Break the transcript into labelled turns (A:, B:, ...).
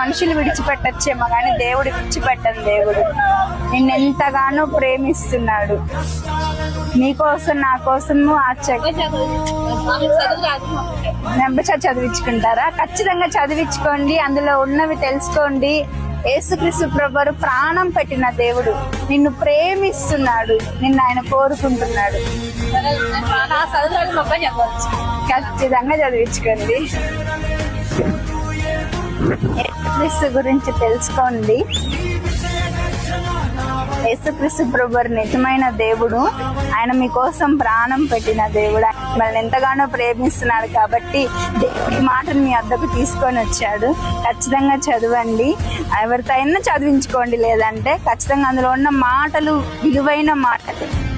A: మనుషులు విడిచిపెట్టచ్చేమో కానీ దేవుడు విడిచిపెట్టని దేవుడు. నిన్నెంతగానో ప్రేమిస్తున్నాడు. నీకోసం నా కోసము చదివించుకుంటారా? ఖచ్చితంగా చదివించుకోండి. అందులో ఉన్నవి తెలుసుకోండి. యేసుక్రీస్తు ప్రభువు ప్రాణం పెట్టిన దేవుడు నిన్ను ప్రేమిస్తున్నాడు. నిన్ను ఆయన కోరుకుంటున్నాడు. ఖచ్చితంగా చదివించుకోండి. యేసుక్రీస్తు గురించి తెలుసుకోండి. యేసుక్రీస్తు ప్రభువు నిజమైన దేవుడు. ఆయన మీకోసం ప్రాణం పెట్టిన దేవుడు. మిమ్మల్ని ఎంతగానో ప్రేమిస్తున్నాడు కాబట్టి దేవుడి మాటను మీ వద్దకు తీసుకొని వచ్చాడు. ఖచ్చితంగా చదవండి. ఎవరితో అయినా చదివించుకోండి. లేదంటే ఖచ్చితంగా అందులో ఉన్న మాటలు విలువైన మాటలు.